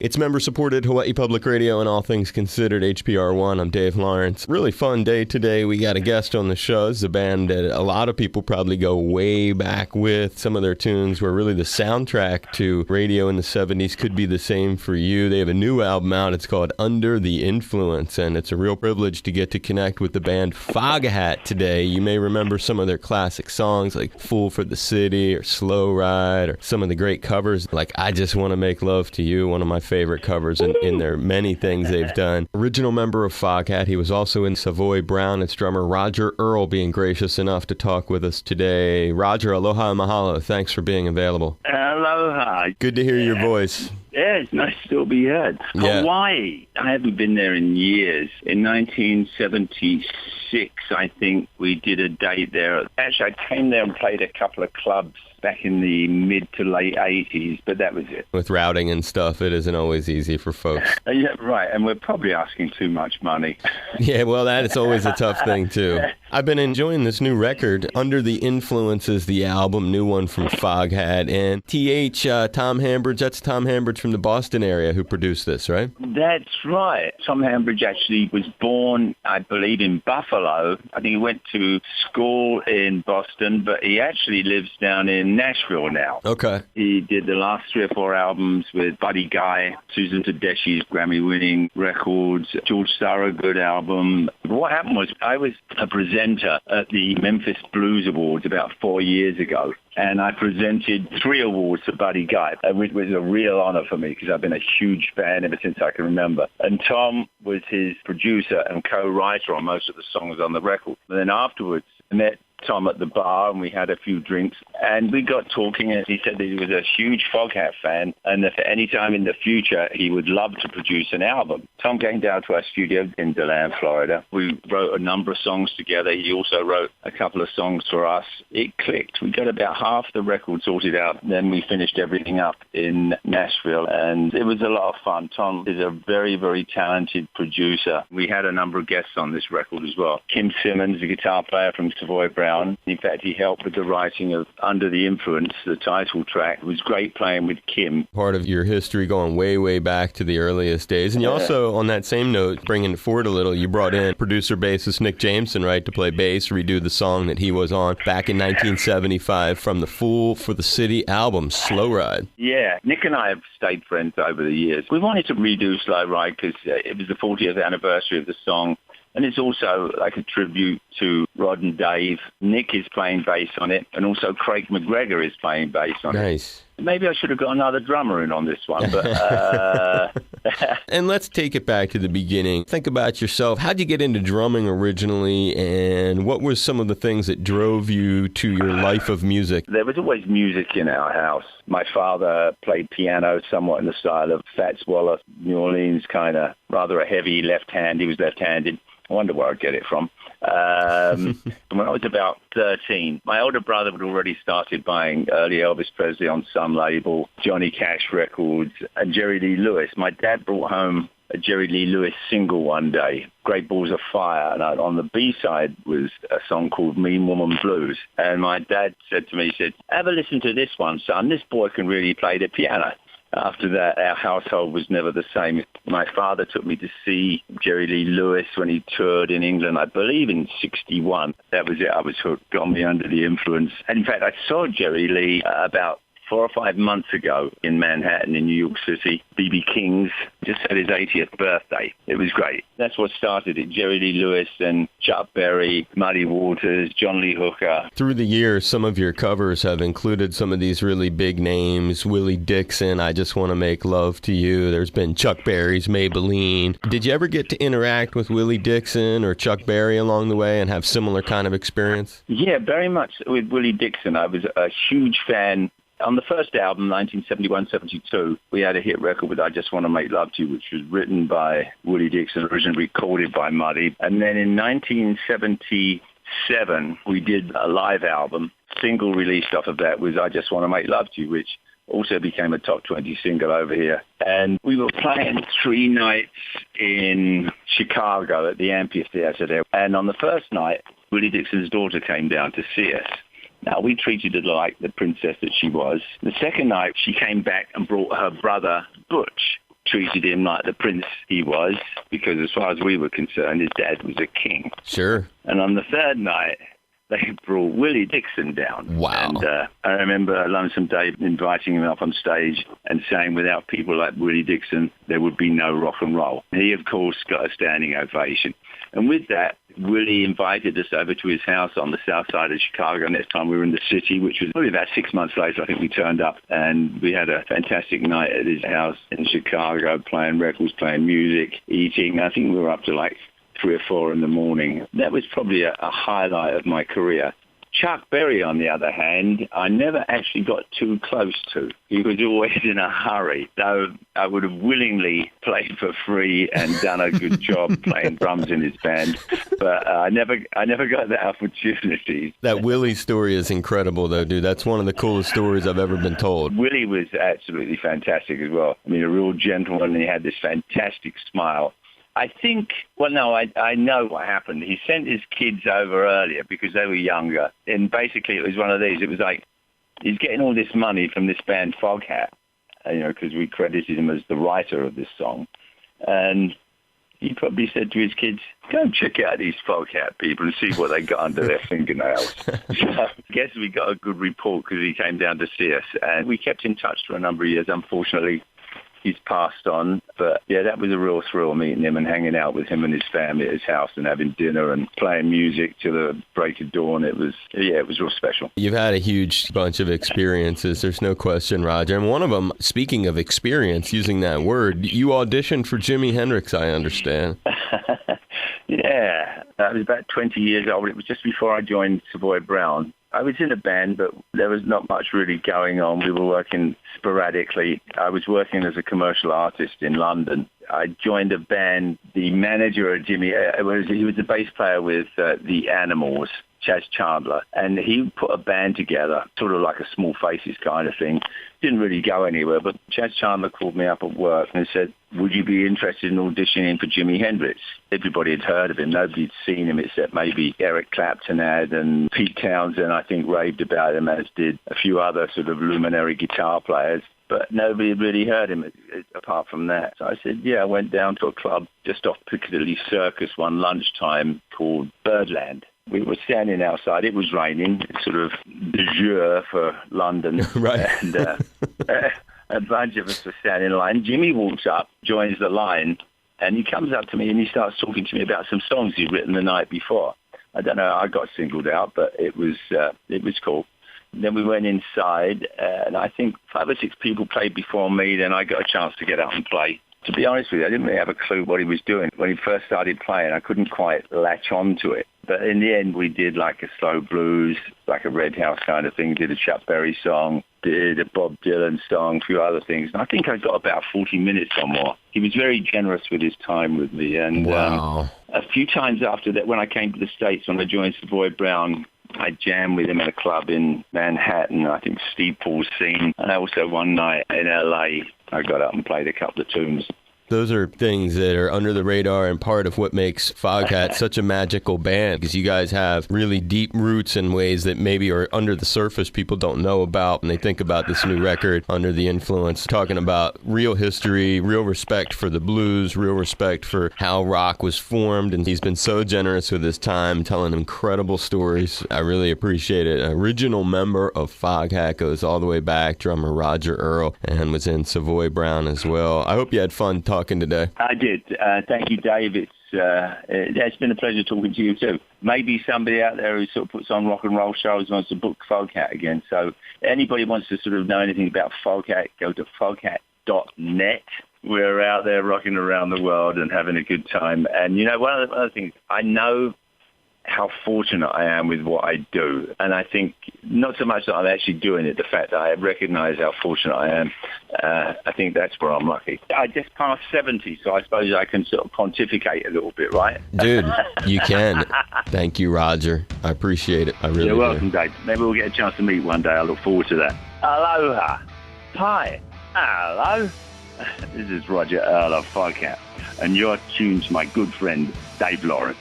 It's member-supported Hawaii Public Radio and all things considered HPR1. I'm Dave Lawrence. Really fun day today. We got a guest on the show. It's a band that a lot of people probably go way back with. Some of their tunes were really the soundtrack to radio in the 70s. Could be the same for you. They have a new album out. It's called Under the Influence, and it's a real privilege to get to connect with the band Foghat today. You may remember some of their classic songs like Fool for the City or Slow Ride, or some of the great covers like I Just Want to Make Love to You, one of my favorite covers in their many things they've done. Original member of Foghat, he was also in Savoy Brown. It's drummer Roger Earl being gracious enough to talk with us today. Roger, aloha and mahalo. Thanks for being available. Aloha. Good to hear your voice. Yeah, it's nice to still be heard. Yeah. Hawaii, I haven't been there in years. In 1976, I think, we did a date there. Actually, I came there and played a couple of clubs back in the mid to late 80s, but that was it. With routing and stuff, it isn't always easy for folks. Yeah, right, and we're probably asking too much money. Yeah, well, that's always a tough thing, too. I've been enjoying this new record. Under the Influence is the album, new one from Foghat. And Tom Hambridge, that's Tom Hambridge from the Boston area who produced this, right? That's right. Tom Hambridge actually was born, I believe, in Buffalo. I think he went to school in Boston, but he actually lives down in Nashville now. Okay. He did the last 3 or 4 albums with Buddy Guy, Susan Tedeschi's Grammy-winning records, George Thorogood album. What happened was I was a presenter at the Memphis Blues Awards about 4 years ago, and I presented 3 awards to Buddy Guy, which was a real honor for me because I've been a huge fan ever since I can remember. And Tom was his producer and co-writer on most of the songs on the record. And then afterwards, I met Tom at the bar and we had a few drinks and we got talking, and he said that he was a huge Foghat fan and that for any time in the future he would love to produce an album. Tom came down to our studio in DeLand, Florida. We wrote a number of songs together. He also wrote a couple of songs for us. It clicked. We got about half the record sorted out. Then we finished everything up in Nashville and it was a lot of fun. Tom is a very, very talented producer. We had a number of guests on this record as well. Kim Simmons, the guitar player from Savoy Brown. In fact, he helped with the writing of Under the Influence, the title track. It was great playing with Kim. Part of your history going way, way back to the earliest days. And you also, on that same note, bringing it forward a little, you brought in producer-bassist Nick Jameson, right, to play bass, redo the song that he was on back in 1975 from the Fool for the City album, Slow Ride. Yeah, Nick and I have stayed friends over the years. We wanted to redo Slow Ride because it was the 40th anniversary of the song. And it's also like a tribute to Rod and Dave. Nick is playing bass on it, and also Craig McGregor is playing bass on it. Nice. Maybe I should have got another drummer in on this one. But And let's take it back to the beginning. Think about yourself. How'd you get into drumming originally, and what were some of the things that drove you to your life of music? There was always music in our house. My father played piano somewhat in the style of Fats Waller, New Orleans kind of, rather a heavy left hand. He was left-handed. I wonder where I'd get it from. When I was about 13, my older brother had already started buying early Elvis Presley on some label, Johnny Cash records, and Jerry Lee Lewis. My dad brought home a Jerry Lee Lewis single one day, Great Balls of Fire, and on the B-side was a song called Mean Woman Blues. And my dad said to me, he said, "Have a listen to this one, son. This boy can really play the piano." After that, our household was never the same. My father took me to see Jerry Lee Lewis when he toured in England, I believe in 61. That was it. I was hooked, got me Under the Influence. And in fact, I saw Jerry Lee about 4 or 5 months ago in Manhattan in New York City. B.B. King's just had his 80th birthday. It was great. That's what started it. Jerry Lee Lewis and Chuck Berry, Muddy Waters, John Lee Hooker. Through the years, some of your covers have included some of these really big names. Willie Dixon, I Just Want to Make Love to You. There's been Chuck Berry's Maybelline. Did you ever get to interact with Willie Dixon or Chuck Berry along the way and have similar kind of experience? Yeah, very much with Willie Dixon. I was a huge fan. On the first album, 1971-72, we had a hit record with I Just Want to Make Love to You, which was written by Willie Dixon, originally recorded by Muddy. And then in 1977, we did a live album. Single released off of that was I Just Want to Make Love to You, which also became a top 20 single over here. And we were playing 3 nights in Chicago at the Amphitheater there. And on the first night, Willie Dixon's daughter came down to see us. Now, we treated her like the princess that she was. The second night, she came back and brought her brother, Butch. treated him like the prince he was, because as far as we were concerned, his dad was a king. Sure. And on the third night, they brought Willie Dixon down. Wow. And I remember Lonesome Dave inviting him up on stage and saying without people like Willie Dixon, there would be no rock and roll. He, of course, got a standing ovation. And with that, Willie invited us over to his house on the south side of Chicago. Next time we were in the city, which was probably about 6 months later, I think we turned up. And we had a fantastic night at his house in Chicago, playing records, playing music, eating. I think we were up to like 3 or 4 in the morning. That was probably a highlight of my career. Chuck Berry, on the other hand, I never actually got too close to. He was always in a hurry, though I would have willingly played for free and done a good job playing drums in his band, but I never got that opportunity. That Willie story is incredible, though, dude. That's one of the coolest stories I've ever been told. Willie was absolutely fantastic as well. I mean, a real gentleman, and he had this fantastic smile. I think, well, no, I know what happened. He sent his kids over earlier because they were younger. And basically it was one of these. It was like he's getting all this money from this band Foghat, because we credited him as the writer of this song. And he probably said to his kids, go and check out these Foghat people and see what they got under their fingernails. So I guess we got a good report because he came down to see us. And we kept in touch for a number of years. Unfortunately, he's passed on, but yeah, that was a real thrill meeting him and hanging out with him and his family at his house and having dinner and playing music till the break of dawn. It was real special. You've had a huge bunch of experiences, there's no question, Roger. And one of them, speaking of experience, using that word, you auditioned for Jimi Hendrix, I understand. Yeah, I was about 20 years old. It was just before I joined Savoy Brown. I was in a band, but there was not much really going on. We were working sporadically. I was working as a commercial artist in London. I joined a band. The manager at Jimmy, he was the bass player with the Animals, Chaz Chandler, and he put a band together, sort of like a Small Faces kind of thing. Didn't really go anywhere, but Chaz Chandler called me up at work and said, would you be interested in auditioning for Jimi Hendrix? Everybody had heard of him. Nobody had seen him except maybe Eric Clapton had, and Pete Townsend, I think, raved about him, as did a few other sort of luminary guitar players. But nobody had really heard him apart from that. So I said, yeah, I went down to a club just off Piccadilly Circus one lunchtime called Birdland. We were standing outside. It was raining, sort of de jour for London. Right. And a bunch of us were standing in line. Jimmy walks up, joins the line, and he comes up to me and he starts talking to me about some songs he'd written the night before. I don't know, I got singled out, but it was cool. Then we went inside, and I think 5 or 6 people played before me. Then I got a chance to get out and play. To be honest with you, I didn't really have a clue what he was doing. When he first started playing, I couldn't quite latch on to it. But in the end, we did like a slow blues, like a Red House kind of thing, did a Chuck Berry song, did a Bob Dylan song, a few other things. And I think I got about 40 minutes or more. He was very generous with his time with me. And wow. A few times after that, when I came to the States, when I joined Savoy Brown, I jammed with him at a club in Manhattan, I think Steve Paul's Scene. And also one night in L.A., I got up and played a couple of tunes. Those are things that are under the radar and part of what makes Foghat such a magical band, because you guys have really deep roots in ways that maybe are under the surface people don't know about. And they think about this new record under the influence, talking about real history, real respect for the blues, real respect for how rock was formed. And he's been so generous with his time, telling incredible stories. I really appreciate it. An original member of Foghat, goes all the way back, drummer Roger Earl, and was in Savoy Brown as well. I hope you had fun talking today. I did. Thank you, Dave. It's been a pleasure talking to you too. Maybe somebody out there who sort of puts on rock and roll shows wants to book Foghat again. So anybody wants to sort of know anything about Foghat, go to foghat.net. We're out there rocking around the world and having a good time. And one of the other things, I know how fortunate I am with what I do. And I think not so much that I'm actually doing it, the fact that I recognize how fortunate I am, I think that's where I'm lucky. I just passed 70, so I suppose I can sort of pontificate a little bit, right? Dude, you can. Thank you, Roger. I appreciate it. I really do. You're welcome, Dave. Maybe we'll get a chance to meet one day. I look forward to that. Aloha. Hi. Hello. This is Roger Earl of Foghat, and you're tuned to my good friend, Dave Lawrence.